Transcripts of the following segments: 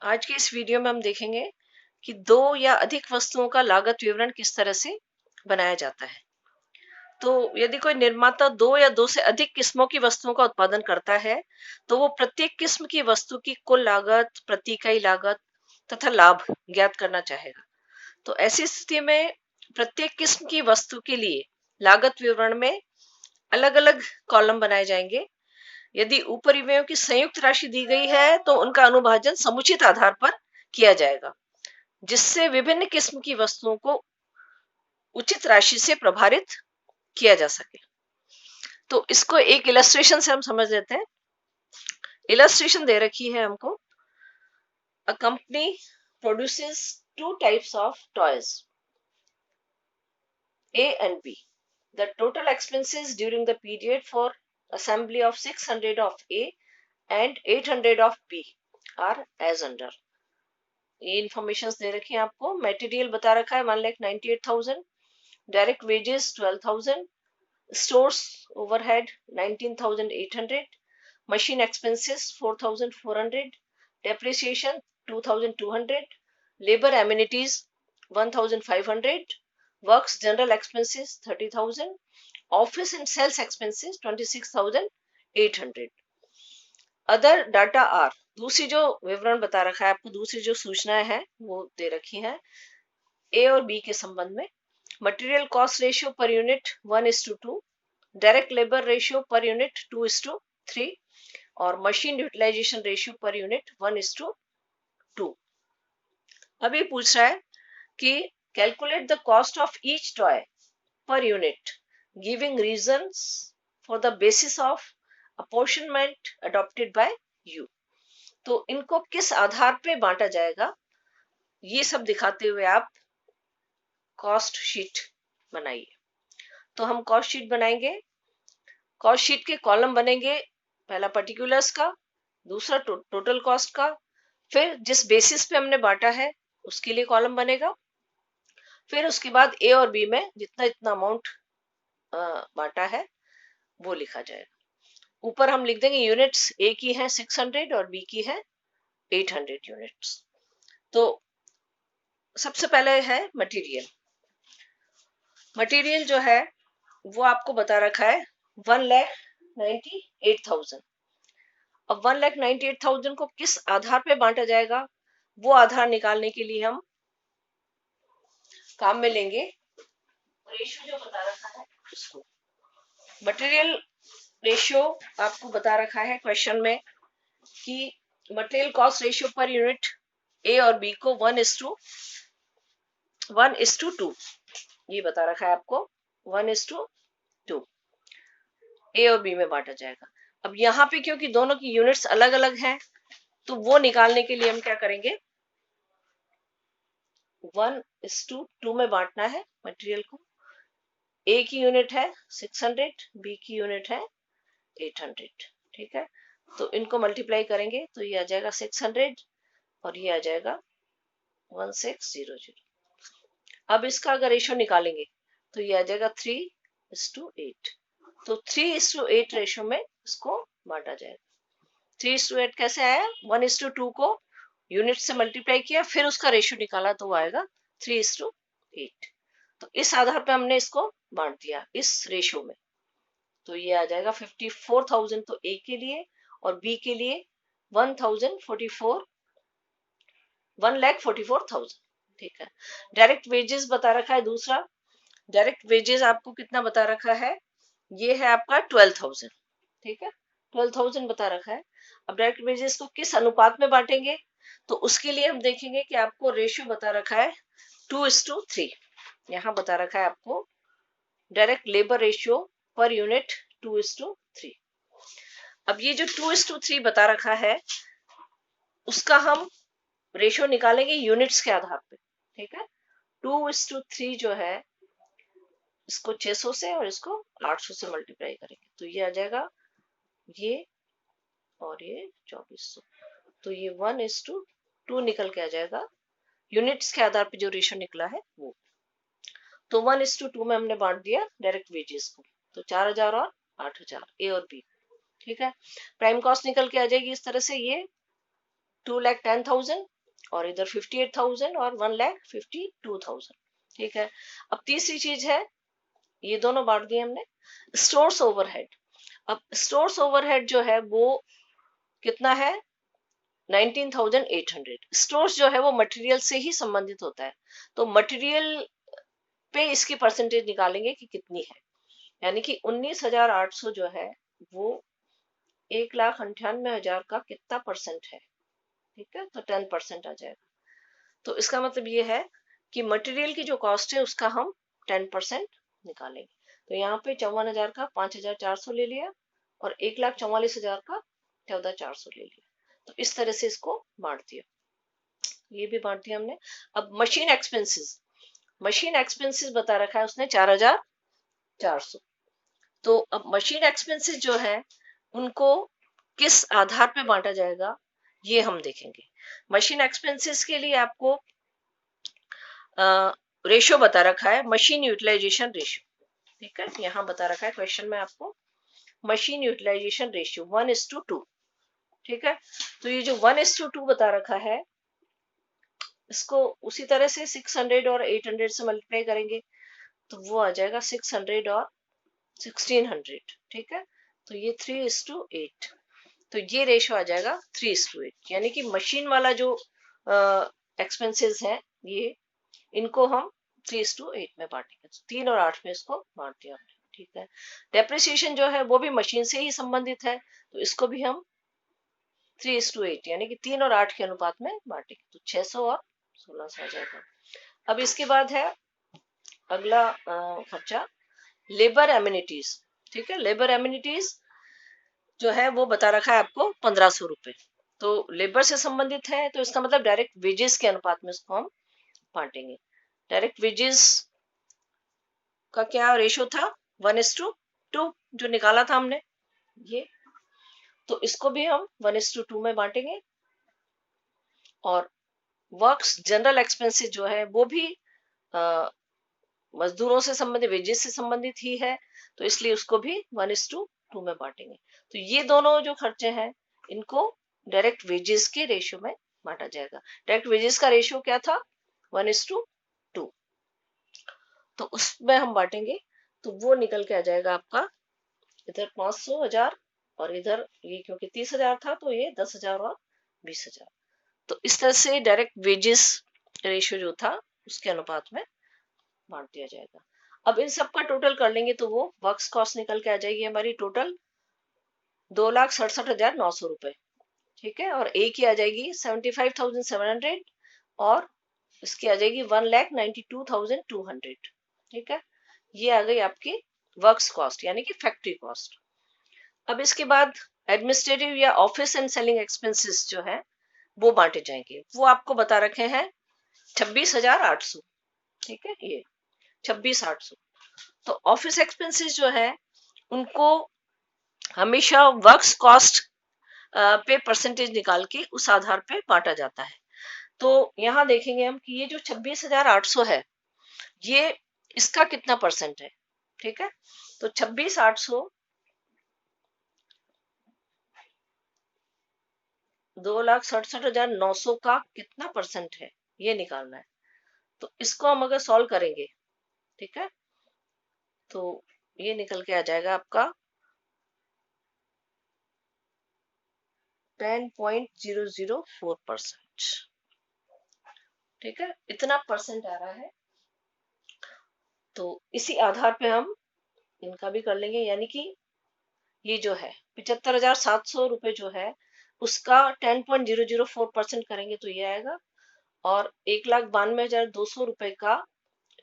आज के इस वीडियो में हम देखेंगे कि दो या अधिक वस्तुओं का लागत विवरण किस तरह से बनाया जाता है। तो यदि कोई निर्माता दो या दो से अधिक किस्मों की वस्तुओं का उत्पादन करता है, तो वो प्रत्येक किस्म की वस्तु की कुल लागत, प्रति इकाई लागत तथा लाभ ज्ञात करना चाहेगा। तो ऐसी स्थिति में प्रत्येक किस्म की वस्तु के लिए लागत विवरण में अलग-अलग कॉलम बनाए जाएंगे। यदि उपरिव्ययों की संयुक्त राशि दी गई है, तो उनका अनुभाजन समुचित आधार पर किया जाएगा, जिससे विभिन्न किस्म की वस्तुओं को उचित राशि से प्रभारित किया जा सके। तो इसको एक इलस्ट्रेशन से हम समझ लेते हैं। इलस्ट्रेशन दे रखी है हमको। A company produces two types of toys, A and B. The total expenses during the period for assembly of 600 of A and 800 of B are as under. ये इंफॉर्मेशन दे रखी है आपको। मटेरियल बता रखा है 1,98,000, direct wages 12,000, stores overhead 19,800, machine expenses 4,400, depreciation 2,200, labor amenities 1,500, works general expenses 30,000, office and sales expenses 26,800. Other data are, दूसरी जो विवरण बता रखा है आपको, दूसरी जो सूचनाएं हैं वो दे रखी हैं ए और बी के संबंध में। Material cost ratio per unit 1:2, direct labour ratio per unit 2:3 और machine utilisation ratio per unit 1:2। अब ये पूछ रहा है कि calculate the cost of each toy per unit giving reasons for the basis of apportionment adopted by you. तो इनको किस आधार पे बांटा जाएगा, ये सब दिखाते हुए आप कॉस्ट शीट बनाइए। तो हम कॉस्ट शीट बनाएंगे। कॉस्ट शीट के कॉलम बनेंगे, पहला पर्टिकुलर्स का, दूसरा टोटल कॉस्ट का, फिर जिस बेसिस पे हमने बांटा है उसके लिए कॉलम बनेगा, फिर उसके बाद ए और बी में जितना इतना अमाउंट बांटा है वो लिखा जाएगा। ऊपर हम लिख देंगे यूनिट्स, ए की है 600 और बी की है 800 यूनिट्स। तो सबसे पहले है मटेरियल। मटेरियल जो है वो आपको बता रखा है 1,98,000। अब 1,98,000 को किस आधार पे बांटा जाएगा, वो आधार निकालने के लिए हम काम में लेंगे रेशियो जो बता रखा है उसको। मटेरियल रेशियो आपको बता रखा है क्वेश्चन में कि material cost ratio per unit A और बी को 1:2 ये बता रखा है आपको। 1:2 ए और बी में बांटा जाएगा। अब यहाँ पे क्योंकि दोनों की यूनिट्स अलग अलग हैं, तो वो निकालने के लिए हम क्या करेंगे, 1:2 में बांटना है मटेरियल को। ए की यूनिट है 600, बी की यूनिट है 800। ठीक है, तो इनको मल्टीप्लाई करेंगे तो ये आ जाएगा 600 और ये आ जाएगा 1600। अब इसका अगर रेशियो निकालेंगे तो ये आ जाएगा 3:8। तो 3:8 रेशियो में इसको बांटा जाएगा। 3:8 कैसे आया, 1:2 को यूनिट से मल्टीप्लाई किया, फिर उसका रेशियो निकाला तो वो आएगा 3:8। तो इस आधार पे हमने इसको बांट दिया इस रेशियो में। तो ये आ जाएगा 54,000 तो ए के लिए और बी के लिए 1,44,000। ठीक है। डायरेक्ट वेजेस बता रखा है दूसरा। डायरेक्ट वेजेस आपको कितना बता रखा है, ये है आपका 12,000। ठीक है, 12,000 बता रखा है। अब डायरेक्ट वेजेस को किस अनुपात में बांटेंगे, तो उसके लिए हम देखेंगे कि आपको रेशियो बता रखा है 2:3। यहाँ बता रखा है आपको direct labour ratio per unit 2:3। अब ये जो 2:3 बता रखा है उसका हम रेशियो निकालेंगे यूनिट्स के आधार पे। ठीक है, 2:3 जो है इसको 600 से और इसको 800 से मल्टीप्लाई करेंगे तो ये आ जाएगा ये और ये 2400। तो ये 1:2 निकल के आ जाएगा यूनिट्स के आधार पे जो रेशियो निकला है वो। तो 1:2 में हमने बांट दिया डायरेक्ट वेजेस को, तो 4,000 और 8,000 ए और बी। ठीक है, प्राइम कॉस्ट निकल के आ जाएगी इस तरह से, ये 2,10,000 और इधर 58,000 और 1,52,000। ठीक है। अब तीसरी चीज है, ये दोनों बांट दिए हमने। Stores overhead. अब स्टोर्स ओवरहेड जो है वो कितना है, 19,800। स्टोर्स जो है वो मटेरियल से ही संबंधित होता है, तो मटेरियल पे इसकी परसेंटेज निकालेंगे कि कितनी है, यानी कि 19,800 जो है वो 1,98,000 का कितना परसेंट है। ठीक है, तो 10% आ जाएगा। तो इसका मतलब ये है कि मटेरियल की जो कॉस्ट है उसका हम 10% निकालेंगे। तो यहाँ पे 54,000 का 5,400 ले लिया और 1,44,000 का 14,400 ले लिया। तो इस तरह से इसको बांट दिया, ये भी बांट दिया हमने। अब मशीन एक्सपेंसेस, मशीन एक्सपेंसेस बता रखा है उसने 4,400। तो अब मशीन एक्सपेंसेस जो है उनको किस आधार पे बांटा जाएगा ये हम देखेंगे। मशीन एक्सपेंसेस के लिए आपको रेशो बता रखा है, मशीन यूटिलाइजेशन रेशियो। ठीक है, यहाँ बता रखा है क्वेश्चन में आपको मशीन यूटिलाइजेशन रेशियो 1:2। ठीक है, तो ये जो 1:2 बता रखा है इसको उसी तरह से 600 और 800 से मल्टीप्लाई करेंगे तो वो आ जाएगा 600 और 1600। ठीक है, तो ये 3:8। तो ये रेशो आ जाएगा 3:8, यानी कि मशीन वाला जो एक्सपेंसेस है ये, इनको हम 3:8 में बांटेंगे। 3 और 8 में इसको बांट दिया हमने। ठीक है, डेप्रिसिएशन जो है वो भी मशीन से ही संबंधित है, तो इसको भी हम 3:8 यानी कि 3 और 8 के अनुपात में बांटेंगे, तो 600 और 1600 आ जाएगा। अब इसके बाद है अगला खर्चा, लेबर एमिनिटीज। ठीक है, लेबर एमिनिटीज जो है वो बता रखा है आपको 1,500 रुपए। तो लेबर से संबंधित है तो इसका मतलब डायरेक्ट वेजेस के अनुपात में इसको हम बांटेंगे। डायरेक्ट वेजेस का क्या रेशो था, 1:2 जो निकाला था हमने ये, तो इसको भी हम 1:2 में बांटेंगे। और वर्क्स जनरल एक्सपेंसेस जो है वो भी मजदूरों से संबंधित, वेजेस से संबंधित ही है, तो इसलिए उसको भी 1:2 में बांटेंगे। तो ये दोनों जो खर्चे हैं इनको डायरेक्ट वेजेस के रेशियो में बांटा जाएगा। डायरेक्ट वेजेस का रेशियो क्या था, 1:2, तो उसमें हम बांटेंगे तो वो निकल के आ जाएगा आपका इधर 500, 1000 और इधर ये क्योंकि 30,000 था तो ये 10,000 और 20,000। तो इस तरह से डायरेक्ट वेजेस रेशियो जो था उसके अनुपात में बांट दिया जाएगा। अब इन सब का टोटल कर लेंगे तो वो वर्क्स कॉस्ट निकल के आ जाएगी हमारी टोटल 2,67,900 रुपए। ठीक है, और ए की आ जाएगी 75,700 और इसकी आ जाएगी 1,92,200। ठीक है, ये आ गई आपकी वर्क्स कॉस्ट यानी कि फैक्ट्री कॉस्ट। अब इसके बाद एडमिनिस्ट्रेटिव या ऑफिस एंड सेलिंग एक्सपेंसेस जो है वो बांटे जाएंगे, वो आपको बता रखे हैं 26,800। ठीक है, ये 26,800। तो ऑफिस एक्सपेंसेस जो है उनको हमेशा वर्क्स कॉस्ट पे परसेंटेज निकाल के उस आधार पे बांटा जाता है। तो यहाँ देखेंगे हम कि ये जो 26,800 है ये इसका कितना परसेंट है। ठीक है, तो 26,800 2,67,900 का कितना परसेंट है ये निकालना है। तो इसको हम अगर सॉल्व करेंगे, ठीक है, तो ये निकल के आ जाएगा आपका 10.004%। ठीक है, इतना परसेंट आ रहा है। तो इसी आधार पे हम इनका भी कर लेंगे, यानी कि ये जो है 75,700 रुपए जो है उसका 10.004% करेंगे तो ये आएगा, और 1,92,200 रुपए का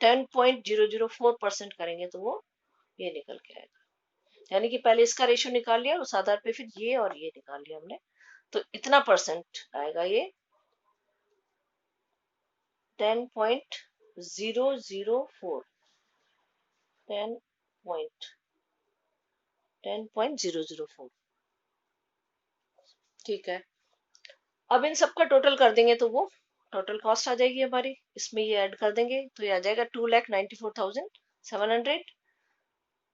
10.004% करेंगे तो वो ये निकल के आएगा। यानी कि पहले इसका रेशियो निकाल लिया, उस आधार पे फिर ये और ये निकाल लिया हमने, तो इतना परसेंट आएगा ये 10.004। 10.004। ठीक है, अब इन सबका टोटल कर देंगे तो वो टोटल कॉस्ट आ जाएगी हमारी, इसमें ये ऐड कर देंगे तो ये आ जाएगा 2,94,700।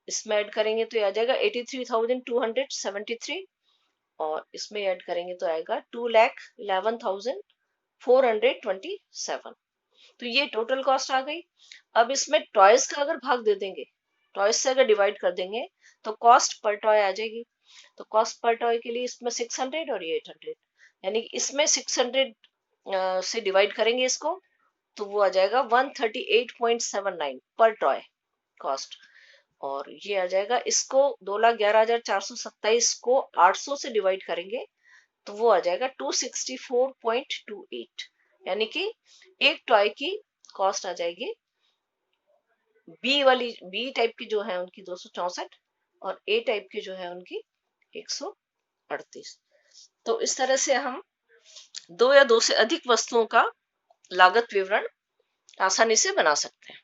इसमें ऐड करेंगे तो ये आ जाएगा 83,273, और इसमें ऐड करेंगे तो आएगा 2,11,000 427। तो ये टोटल कॉस्ट आ गई। अब इसमें टॉयज का अगर भाग दे देंगे, टॉयज से अगर डिवाइड कर देंगे तो कॉस्ट पर टॉय आ जाएगी। तो कॉस्ट पर टॉय के लिए इसमें 600 और ये 800, यानी कि इसमें 600 से डिवाइड करेंगे इसको तो वो आ जाएगा 138.79 पर टॉय कॉस्ट। और ये आ जाएगा, इसको 2,11,427 को 800 से डिवाइड करेंगे तो वो आ जाएगा 264.28, यानी कि एक टॉय की कॉस्ट आ जाएगी बी टाइप की जो है उनकी 264 और ए टाइप की जो है उनकी 138। तो इस तरह से हम दो या दो से अधिक वस्तुओं का लागत विवरण आसानी से बना सकते हैं।